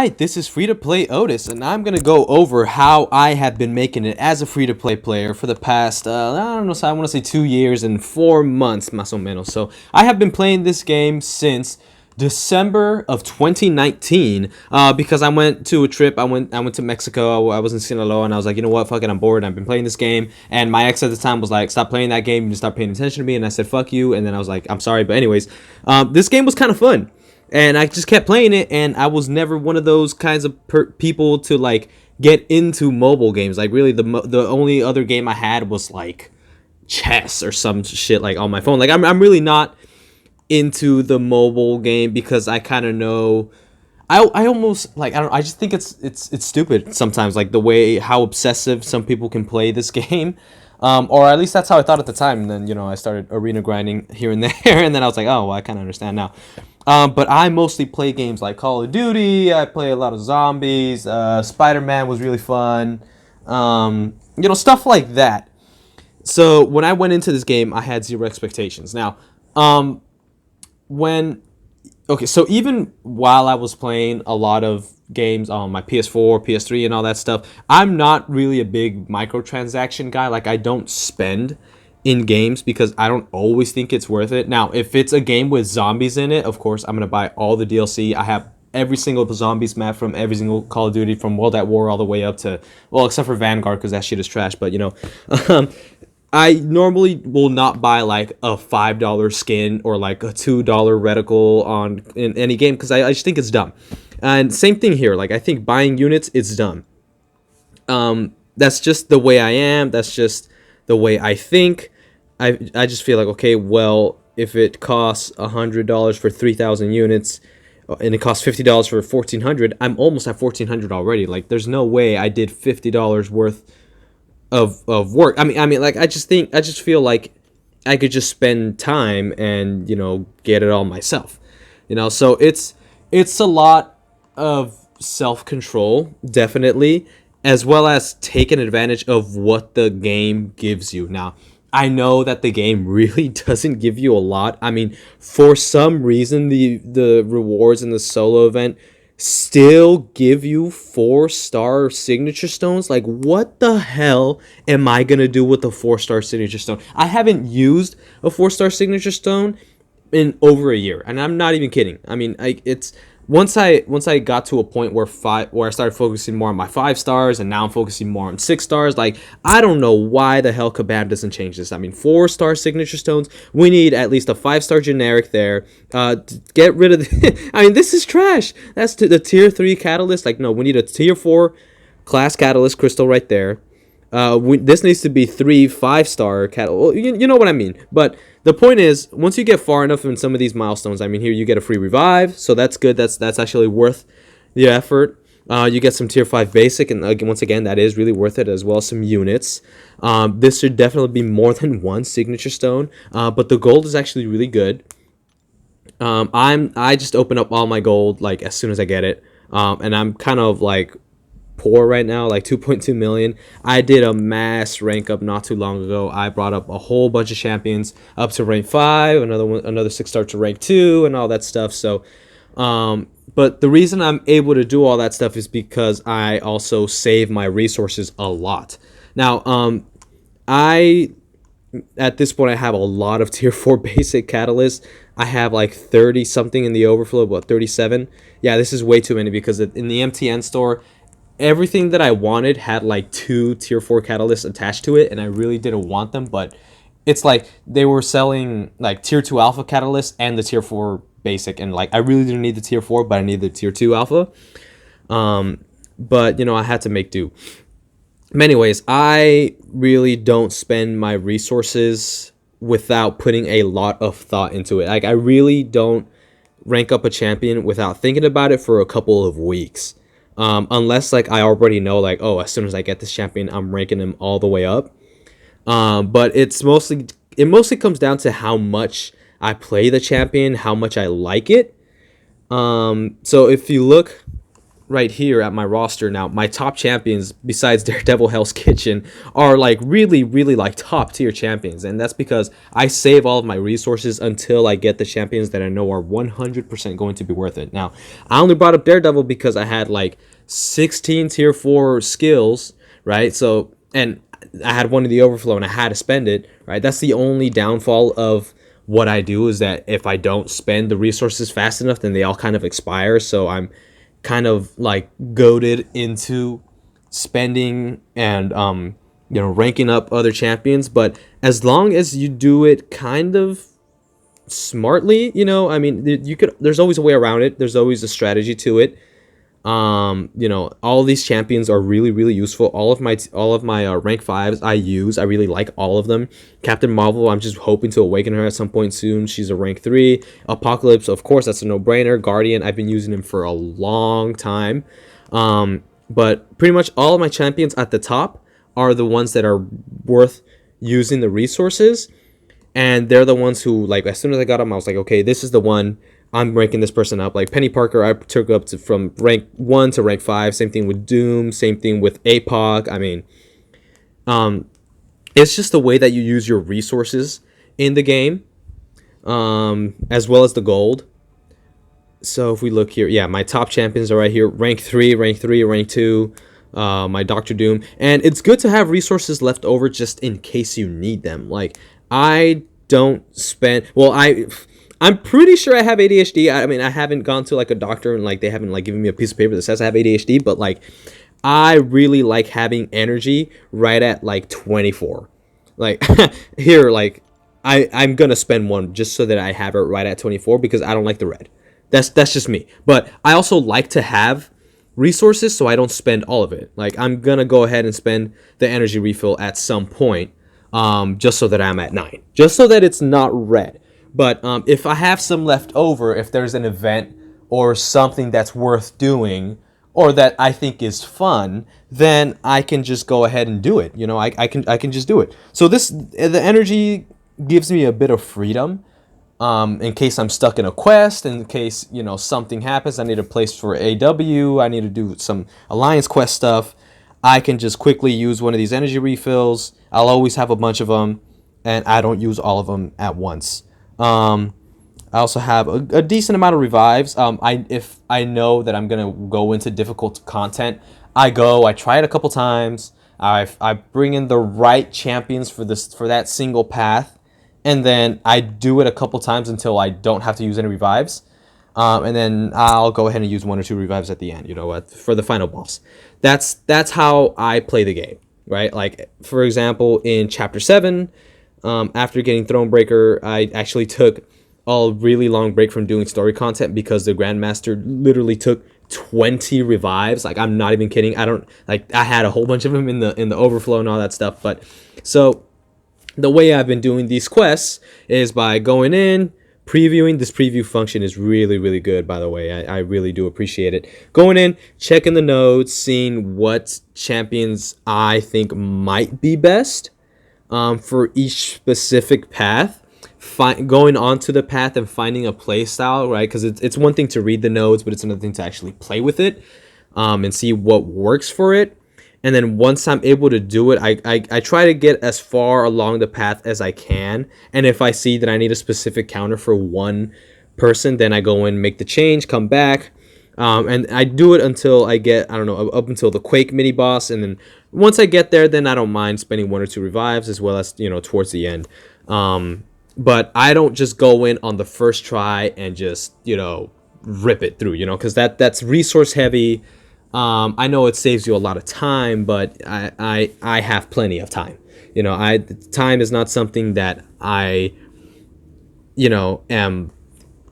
Hi, this is Free to Play Otis, and I'm gonna go over how I have been making it as a free to play player for the past, I don't know, so I want to say 2 years and 4 months, más o menos. So I have been playing this game since December of 2019, because I went to a trip. I went to Mexico. I was in Sinaloa, and I was like, you know what, fuck it, I'm bored. I've been playing this game, and my ex at the time was like, stop playing that game. You just stop paying attention to me, and I said, fuck you, and then I was like, I'm sorry, but anyways, this game was kind of fun. And I just kept playing it, and I was never one of those kinds of people to like get into mobile games. Like really, the only other game I had was like chess or some shit like on my phone. Like I'm really not into the mobile game because I kind of know. I almost like I don't. I just think it's stupid sometimes. Like the way how obsessive some people can play this game. Or at least that's how I thought at the time. And then I started arena grinding here and there, and then I was like, oh, well, I kind of understand now. But I mostly play games like Call of Duty. I play a lot of zombies. Spider-Man was really fun. Stuff like that. So when I went into this game, I had zero expectations. Now, when okay, so even while I was playing a lot of games on my PS4, PS3, and all that stuff, I'm not really a big microtransaction guy. Like, I don't spend in games because I don't always think it's worth it. Now, if it's a game with zombies in it, of course, I'm going to buy all the DLC. I have every single zombies map from every single Call of Duty, from World at War all the way up to, well, except for Vanguard because that shit is trash, but, I normally will not buy like a $5 skin or like a $2 reticle on in any game because I just think it's dumb. And same thing here. Like I think buying units is dumb. That's just the way I am. That's just the way I think. I just feel like, okay, well, if it costs $100 for 3,000 units and it costs $50 for 1,400, I'm almost at 1,400 already. Like there's no way I did $50 worth of work. Like I just feel like I could just spend time and get it all myself. So it's a lot of self-control, definitely, as well as taking advantage of what the game gives you. Now, I know that the game really doesn't give you a lot. I mean, for some reason the rewards in the solo event still give you 4-star signature stones. Like, what the hell am I gonna do with a 4-star signature stone? I haven't used a 4-star signature stone in over a year, and I'm not even kidding. I mean, it's once I got to a point where I started focusing more on my 5 stars, and now I'm focusing more on 6 stars. Like, I don't know why the hell Kabam doesn't change this. I mean, 4-star signature stones. We need at least a 5-star generic there. Get rid of I mean, this is trash. That's the tier 3 catalyst. Like, no, we need a tier 4 class catalyst crystal right there. This needs to be 3 5-star catalyst. Well, you know what I mean. But the point is, once you get far enough in some of these milestones, I mean, here you get a free revive, so that's good. That's actually worth the effort. You get some tier 5 basic, and once again, that is really worth it, as well as some units. This should definitely be more than one signature stone, but the gold is actually really good. I just open up all my gold like as soon as I get it, and I'm kind of like poor right now, like 2.2 million. I did a mass rank up not too long ago. I brought up a whole bunch of champions up to rank 5, another 6-star to rank 2, and all that stuff. So but the reason I'm able to do all that stuff is because I also save my resources a lot. Now, I at this point I have a lot of tier 4 basic catalysts. I have like 30 something in the overflow, but 37. Yeah, this is way too many because in the MTN store, everything that I wanted had like 2 tier 4 catalysts attached to it, and I really didn't want them, but it's like they were selling like tier 2 alpha catalysts and the tier 4 basic, and like I really didn't need the tier 4, but I needed the tier 2 alpha. But I had to make do. But anyways, I really don't spend my resources without putting a lot of thought into it. Like, I really don't rank up a champion without thinking about it for a couple of weeks. Unless like I already know, like, oh, as soon as I get this champion, I'm ranking him all the way up. But it mostly comes down to how much I play the champion, how much I like it. So if you look right here at my roster now, my top champions besides Daredevil Hell's Kitchen are like really, really like top tier champions. And that's because I save all of my resources until I get the champions that I know are 100% going to be worth it. Now, I only brought up Daredevil because I had like 16 tier 4 skills, right? So, and I had one in the overflow and I had to spend it, right? That's the only downfall of what I do, is that if I don't spend the resources fast enough, then they all kind of expire. So I'm kind of like goaded into spending and ranking up other champions. But as long as you do it kind of smartly, I mean, there's always a way around it. There's always a strategy to it. All these champions are really, really useful. All of my rank 5s I really like all of them. Captain Marvel, I'm just hoping to awaken her at some point soon. She's a rank 3. Apocalypse, of course, that's a no-brainer. Guardian, I've been using him for a long time. But pretty much all of my champions at the top are the ones that are worth using the resources, and they're the ones who, like, as soon as I got them, I was like, okay, this is the one. I'm ranking this person up. Like Penny Parker, I took up from rank 1 to rank 5. Same thing with Doom. Same thing with APOC. I mean, it's just the way that you use your resources in the game, as well as the gold. So if we look here, yeah, my top champions are right here. Rank 3, rank 2. My Doctor Doom. And it's good to have resources left over just in case you need them. Like, I don't spend... Well, I'm pretty sure I have ADHD. I mean, I haven't gone to like a doctor and like they haven't like given me a piece of paper that says I have ADHD, but like I really like having energy right at like 24. Like here, like I'm gonna spend one just so that I have it right at 24 because I don't like the red. That's just me. But I also like to have resources so I don't spend all of it. Like I'm gonna go ahead and spend the energy refill at some point, just so that I'm at 9, just so that it's not red. But if I have some left over, if there's an event or something that's worth doing or that I think is fun, then I can just go ahead and do it. I can just do it. So the energy gives me a bit of freedom, in case I'm stuck in a quest, in case something happens, I need a place for AW, I need to do some Alliance quest stuff. I can just quickly use one of these energy refills. I'll always have a bunch of them, and I don't use all of them at once. I also have a decent amount of revives. If I know that I'm gonna go into difficult content, I try it a couple times. I bring in the right champions for that single path, and then I do it a couple times until I don't have to use any revives. And then I'll go ahead and use 1 or 2 revives at the end, for the final boss. That's how I play the game, right? Like, for example, in Chapter 7, after getting Thronebreaker, I actually took a really long break from doing story content because the Grandmaster literally took 20 revives. Like, I'm not even kidding. I had a whole bunch of them in the overflow and all that stuff. But so the way I've been doing these quests is by going in, previewing. This preview function is really, really good, by the way. I really do appreciate it. Going in, checking the nodes, seeing what champions I think might be best for each specific path. Going onto the path and finding a play style, right? Because it's one thing to read the nodes, but it's another thing to actually play with it, and see what works for it. And then once I'm able to do it, I try to get as far along the path as I can. And if I see that I need a specific counter for one person, then I go in, make the change, come back. And I do it until I get, up until the Quake mini boss. And then once I get there, then I don't mind spending 1 or 2 revives, as well as, towards the end. But I don't just go in on the first try and just, rip it through, because that's resource heavy. I know it saves you a lot of time, but I have plenty of time. Time is not something that I, am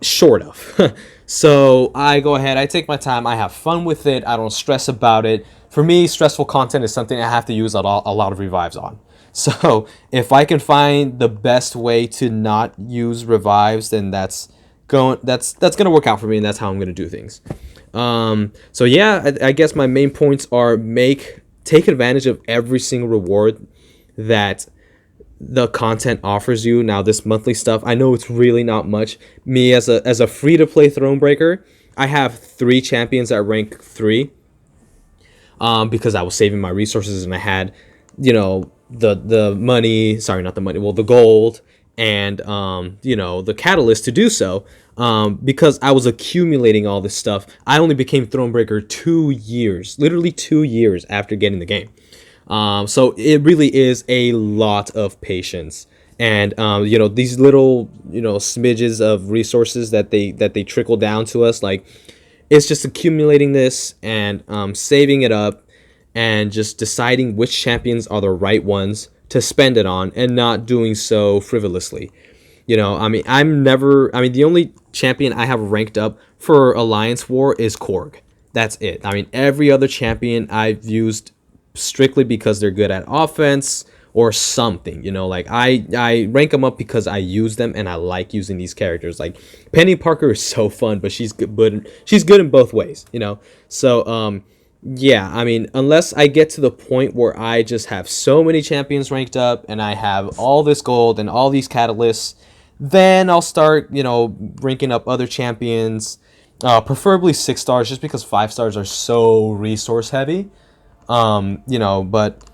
short of. So I go ahead, I take my time, I have fun with it, I don't stress about it. For me, stressful content is something I have to use a lot of revives on. So if I can find the best way to not use revives, then that's gonna work out for me, and that's how I'm gonna do things. So yeah, I guess my main points are take advantage of every single reward that the content offers you. Now, this monthly stuff, I know it's really not much. Me as a free to play Thronebreaker, I have 3 champions at rank 3, because I was saving my resources and I had, the money. Sorry, not the money. Well, the gold and the catalyst to do so. Because I was accumulating all this stuff. I only became Thronebreaker 2 years, literally 2 years after getting the game. So it really is a lot of patience. And these little smidges of resources that they trickle down to us, like it's just accumulating this and saving it up and just deciding which champions are the right ones to spend it on and not doing so frivolously. The only champion I have ranked up for Alliance War is Korg. That's it. I mean, every other champion I've used strictly because they're good at offense or something. I rank them up because I use them and I like using these characters. Like Penny Parker is so fun, but she's good, in both ways. So yeah, I mean, unless I get to the point where I just have so many champions ranked up and I have all this gold and all these catalysts, then I'll start ranking up other champions, preferably 6 stars, just because 5 stars are so resource heavy. But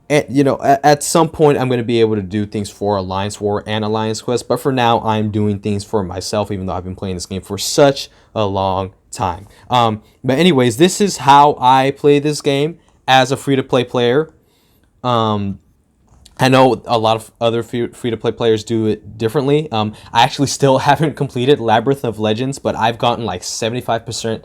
at some point I'm going to be able to do things for Alliance War and Alliance Quest, but for now I'm doing things for myself, even though I've been playing this game for such a long time. But anyways, this is how I play this game as a free-to-play player. I know a lot of other free-to-play players do it differently. I actually still haven't completed Labyrinth of Legends, but I've gotten like 75%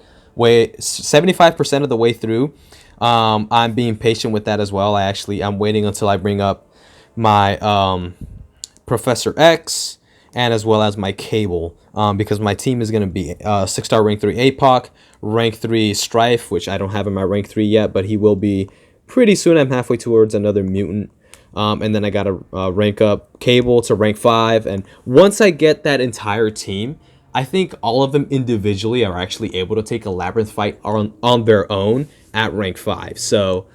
of the way through. I'm being patient with that as well. I'm waiting until I bring up my Professor X and as well as my Cable, because my team is going to be 6-star rank 3 APOC, rank 3 Strife, which I don't have in my rank 3 yet, but he will be pretty soon. I'm halfway towards another mutant. And then I got to rank up Cable to rank 5. And once I get that entire team, I think all of them individually are actually able to take a Labyrinth fight on their own at rank 5. So,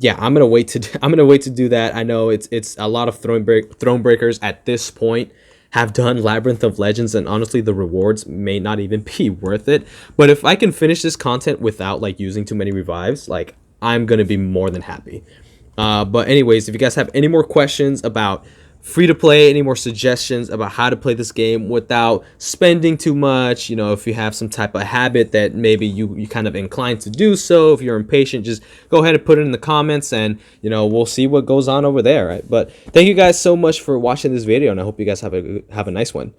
yeah, I'm gonna wait to do that. I know it's a lot of Thronebreakers at this point have done Labyrinth of Legends, and honestly, the rewards may not even be worth it. But if I can finish this content without like using too many revives, like I'm gonna be more than happy. But anyways, if you guys have any more questions about free to play, any more suggestions about how to play this game without spending too much, if you have some type of habit that maybe you kind of inclined to do so, if you're impatient, just go ahead and put it in the comments and we'll see what goes on over there, right? But thank you guys so much for watching this video, and I hope you guys have a nice one.